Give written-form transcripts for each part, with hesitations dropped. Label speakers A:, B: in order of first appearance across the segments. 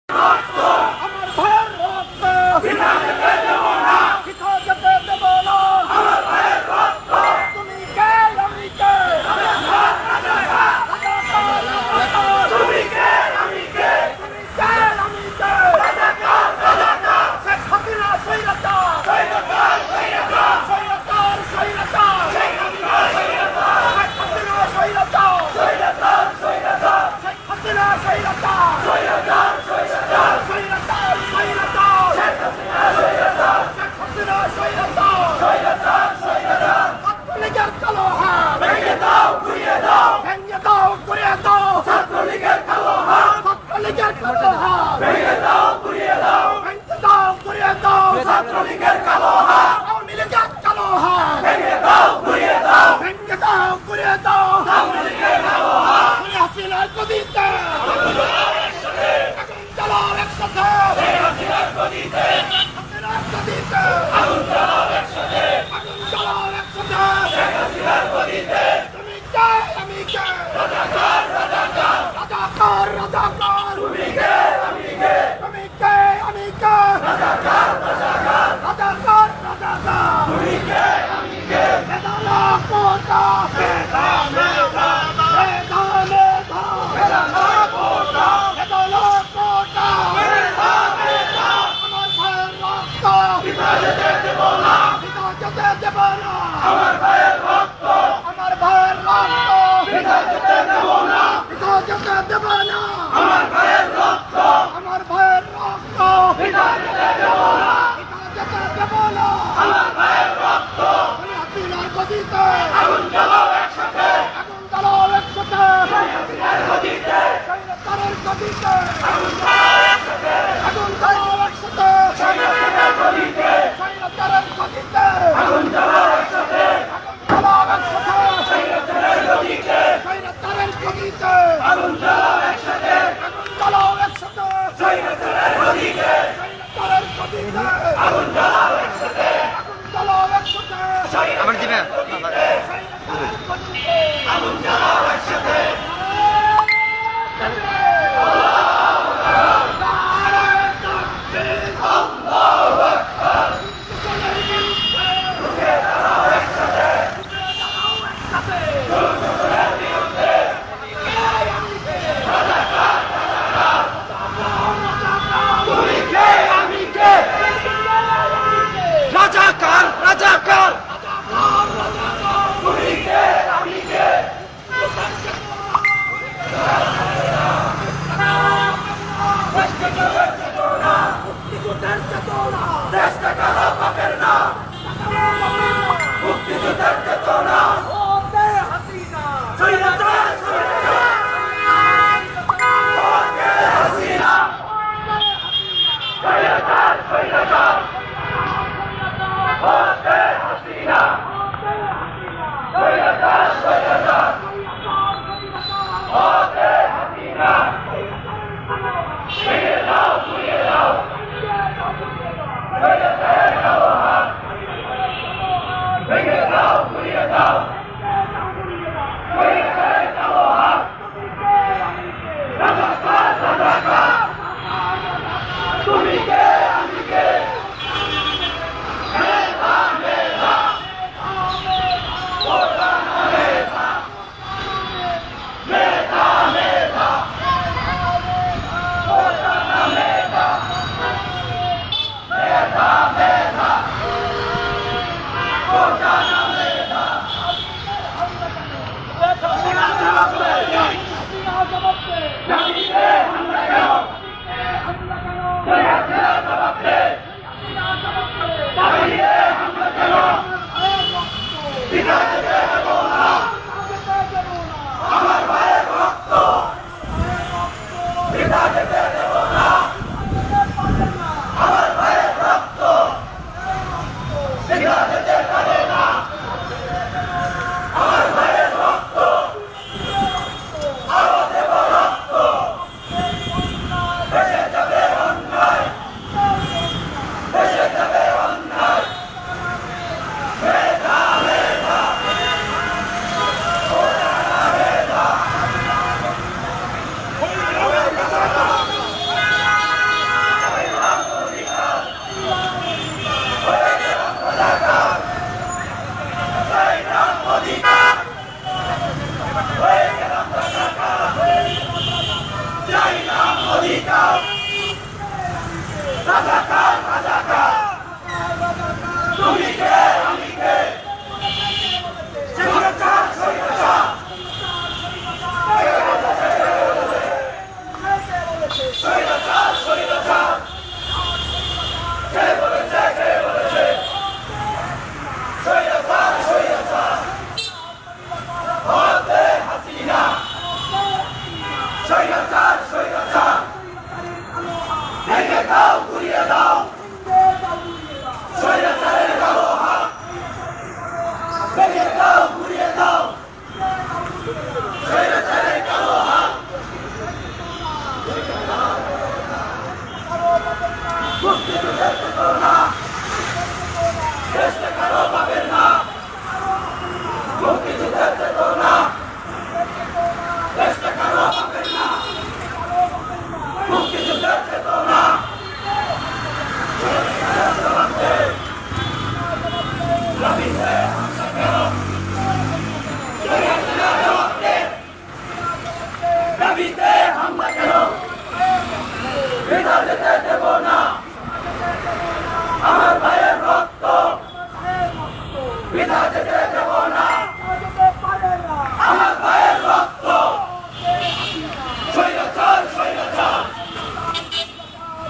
A: আমার ভাইয়ের রক্ত বিনা যেতে দেব না, পিতা যেতে দেব না। আমার ভাইয়ের রক্ত তুমি কে আমি কে, তুমি কে আমি কে, তুমি কে আমি কে। শেখ হাসিনা স্বৈরাচার, স্বৈরাচার, স্বৈরাচার, স্বৈরাচার, স্বৈরাচার, শেখ হাসিনা স্বৈরাচার, শেখ হাসিনা স্বৈরাচার, স্বৈরাচার, স্বৈরাচার, শেখ হাসিনা স্বৈরাচার, স্বৈরাচার, স্বৈরাচার, স্বৈরাচার, স্বৈরাচার, শেখ হাসিনা স্বৈরাচার, শেখ হাসিনা স্বৈরাচার, স্বৈরাচার, স্বৈরাচার। ছাত্রলীগের কালো হাত ভেঙে দাও, ঘুরিয়ে দাও, ভেঙে দাও, ঘুরিয়ে দাও। ছাত্রলীগের কালো হাত, ছাত্রলীগের কালো হাত ভেঙে দাও, ঘুরিয়ে দাও, ভেঙে দাও, ঘুরিয়ে দাও। ছাত্রলীগের কালো হাত, আওয়ামী লীগের কালো হাত ভেঙে দাও, ঘুরিয়ে দাও, ভেঙে দাও, ঘুরিয়ে দাও। আওয়ামী লীগের কালো হাত হাসিনার গদিতে আগুন জ্বালাও একসাথে, হাসিনার গদিতে, হাসিনার গদিতে আগুন জ্বালাও একসাথে, আগুন জ্বালাও একসাথে, হাসিনার গদিতে। তুমি কে আমি কে, রাজাকার, রাজাকার, রাজাকার, রাজাকার, তুমি কে আমি কে, তুমি কে আমি কে, রাজাকার, রাজাকার, রাজাকার, রাজাকার, তুমি কে আমি কে। বেদালা কোটা বেদালা অধিকার রাজাকার রাজাকার তুমি কে আমি কে স্বৈরাচার স্বৈরাচার স্বৈরাচার স্বৈরাচার কে বলেছে স্বৈরাচার স্বৈরাচার ভারতে হাসিনা স্বৈরাচার স্বৈরাচার ভেঙে দাও ঘুরিয়ে দাও স্বৈরাচারের কালো হাত ভেঙে দাও ঘুরিয়ে দাও স্বৈরাচারের কালো হাত মুক্তিযুদ্ধের চেতনা দেশটা কারো পাবেন না মুক্তিযুদ্ধের চেতনা দেশটা কারো পাবেন না মুক্তিযুদ্ধের চেতনা দাবিতে হামলা কেন বিনা যেতে দেব না আমার ভাইয়ের রক্ত বিনা যেতে দেব না আমার ভাইয়ের রক্ত স্বৈরাচার স্বৈরাচার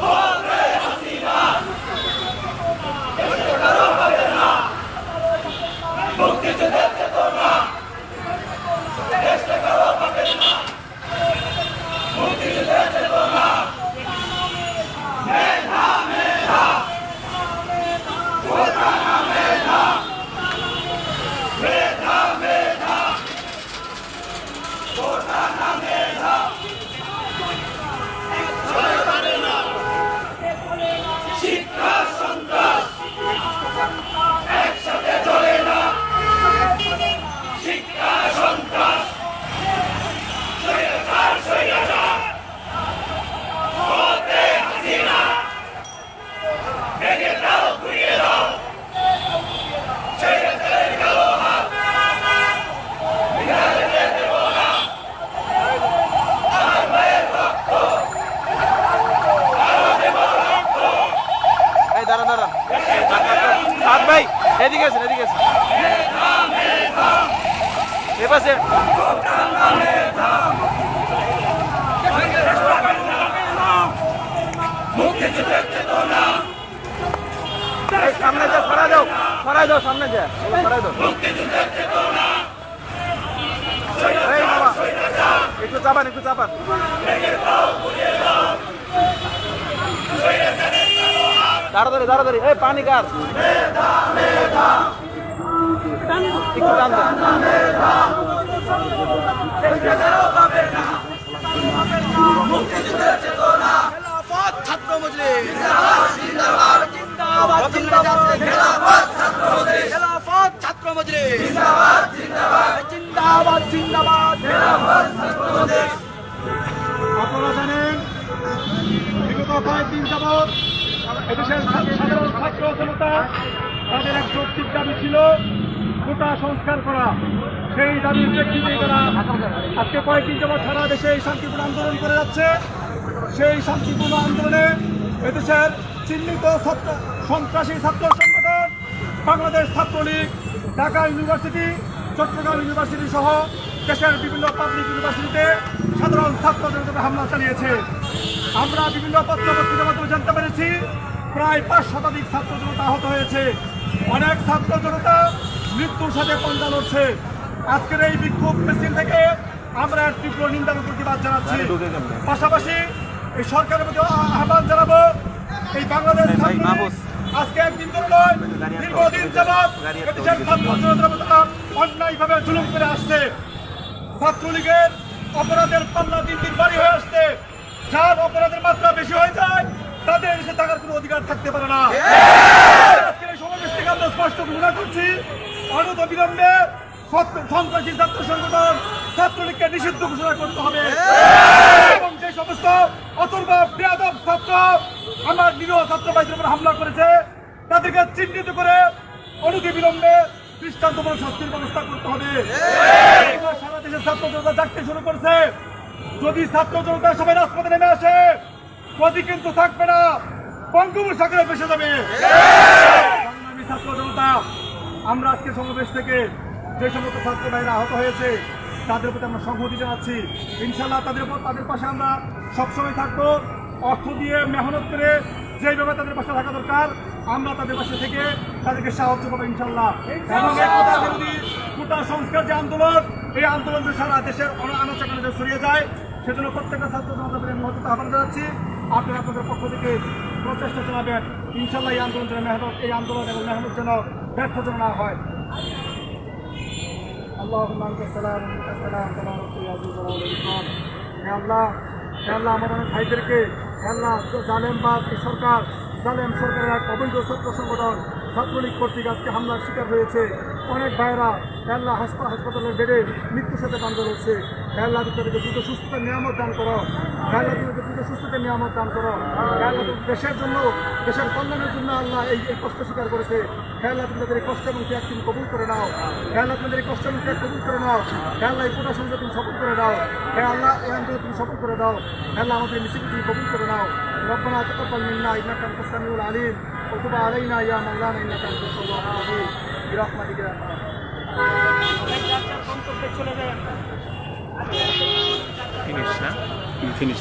A: ভারতে হাসিনা দেশে কারো হবে না মুক্তিযুদ্ধের চেতনা দেশে কারো হবে না মুক্তিযুদ্ধের চেতনা মেধা মেধা ঘোষণা মেধা মেধা মেধা ঘোষণা মেধা শিক্ষা সন্ত্রাস একসাথে চলে না শিক্ষা সন্ত্রাস স্বৈরাচার স্বৈরাচার ভারতে হাসিনা ভেঙে দাও ঘুরিয়ে দাও স্বৈরাচারের কালো হাত বিনা যেতে দেব না আমার ভাইয়ের রক্ত আরো দেব রক্ত
B: এই দাঁড়ান দাঁড়ান সাত ভাই এদিকে আছেন
A: মেধা মেধা
B: এ পাশে
A: মুক্তিযুদ্ধের চেতনা
B: সামনে যাও সরাই দাও সামনে যা সরাই দাও
A: মুক্তিযুদ্ধের চেতনা
B: এই বাবা একটু চাপান দাঁড়াদারি এই পানি কার একটু টান দেন
A: মুক্তিযুদ্ধের চেতনা
B: ছাত্র মজলিস
A: জিন্দাবাদ জিন্দাবাদ জিন্দাবাদ ছাত্র মজলিস
B: খেলাফত ছাত্র মজলিস
A: জিন্দাবাদ জিন্দাবাদ
B: জিন্দাবাদ জিন্দাবাদ
A: জিন্দাবাদ ছাত্র মজলিস
C: আপনারা জানেন বিগত কয়েকদিন যাবৎ এদেশের সাধারণ ছাত্র জনতা তাদের এক যৌক্তিক দাবি ছিল কোটা সংস্কার করা। সেই দাবির প্রেক্ষিতে তারা আজকে কয়েকদিন যাবৎ সারা দেশে এই শান্তিপূর্ণ আন্দোলন করে যাচ্ছে। সেই শান্তিপূর্ণ আন্দোলনে এদেশের চিহ্নিত সন্ত্রাসী ছাত্র সংগঠন বাংলাদেশ ছাত্রলীগ, ঢাকা ইউনিভার্সিটি, চট্টগ্রাম ইউনিভার্সিটি সহ দেশের বিভিন্ন পাবলিক ইউনিভার্সিটিতে সাধারণ ছাত্র জনতাকে হামলা চালিয়েছে। আমরা বিভিন্ন পত্রপত্রিকার মাধ্যমে জানতে পেরেছি প্রায় 5 শতাধিক ছাত্র জনতা আহত হয়েছে। অনেক ছাত্র জনতা মৃত্যুর সাথে পাঞ্জা লড়ছে। আজকের এই বিক্ষোভ মিছিল থেকে আমরা এর তীব্র নিন্দা ও প্রতিবাদ জানাচ্ছি। পাশাপাশি এই সরকারের প্রতি আহ্বান জানাবো, এই বাংলাদেশ আজকে একদিন ধরে নয়, দীর্ঘদিন যাবৎ এদেশের ছাত্র জনতার প্রতি অন্যায়ভাবে জুলুম করে আসছে। ছাত্রলীগের অপরাধের পাল্লা দিন দিন বাড়ি হয়ে আসছে। যার অপরাধের মাত্রা বেশি হয়ে যায় তাদের এসে থাকার কোনো অধিকার থাকতে পারে না। আজকের এই সমাবেশ থেকে আমরা স্পষ্ট ঘোষণা করছি, অনন্ত বিলম্বে সন্ত্রাসী ছাত্র সংগঠন ছাত্রলীগকে নিষিদ্ধ ঘোষণা করতে হবে এবং যে সমস্ত অথর্ব বেয়াদব ছাত্র আমার নিরীহ ছাত্র ভাইদের উপর হামলা করেছে তাদেরকে চিহ্নিত করে অনতি বিলম্বে দৃষ্টান্তমূলক শাস্তির ব্যবস্থা করতে হবে। সারা দেশের ছাত্র জনতা জাগতে শুরু করছে। যদি ছাত্র জনতা সবাই রাজপথে নেমে আসে, গদি কিন্তু থাকবে না, বঙ্গোপসাগরে ভেসে যাবে। সংগ্রামী ছাত্র জনতা, আমরা আজকে সমাবেশ থেকে যে সমস্ত ছাত্র ভাইরা আহত হয়েছে তাদের প্রতি আমরা সংহতি জানাচ্ছি। ইনশাল্লাহ তাদের পাশে আমরা সবসময় থাকবো। অর্থ দিয়ে মেহনত করে যেইভাবে তাদের পাশে থাকা দরকার আমরা তাদের পাশে থেকে তাদেরকে সাহায্য করবো ইনশাল্লাহ। এবং এই কোটা বিরোধী কোটা সংস্কার যে আন্দোলন, এই আন্দোলন সারা দেশের আনাচে ছড়িয়ে যায়, সেজন্য প্রত্যেকটা ছাত্র জনতাদের আমি মহত্ব আহ্বান জানাচ্ছি। আপনারা আপনাদের পক্ষ থেকে প্রচেষ্টা চালাবেন ইনশাল্লাহ। এই আন্দোলন যেন এই আন্দোলন এবং মেহনত যেন ব্যর্থ যেন না হয়। اللهم انت السلام ومنك السلام تبارك يا ذو الجلال والاكرام। হে আল্লাহ, হে আল্লাহ, আমাদের ভাইদেরকে হে আল্লাহ জালেমবাজ এই সরকার, জালেম সরকারের এক অবৈধ ছাত্র সংগঠন ছাত্রলীগ কর্তৃক আজকে হামলার শিকার হয়েছে। অনেক ভাইরা হে আল্লাহ হাসপাতালের বেডে মৃত্যুর সাথে বান্ধব হচ্ছে। হে আল্লাহ, তাদেরকে দ্রুত সুস্থতার নিয়ামত দান করো। হে আল্লাহ, তাদেরকে দ্রুত সুস্থতার নিয়ামত দান করো। হে আল্লাহ, দেশের জন্য, দেশের কল্যাণের জন্য আল্লাহ এই কষ্ট স্বীকার করেছে। হে আল্লাহ, তাদের এই কষ্ট এবং ত্যাগ তুমি কবুল করে নাও। হে আল্লাহ, তাদের এই কষ্ট এবং ত্যাগ কবুল করে নাও। হে আল্লাহ, এই কোটা সংসদ তুমি সফল করে দাও। হে আল্লাহ, এই আন্দোলন তুমি সফল করে দাও। হে আল্লাহ, আমাদের মিছিল তুমি কবুল করে নাও। ربنا تقبل منا انك انت السميع العليم وتب علينا يا مولانا انك انت التواب الرحيم برحمتك يا ارحم
B: ফিনিশ না? ফিনিশ।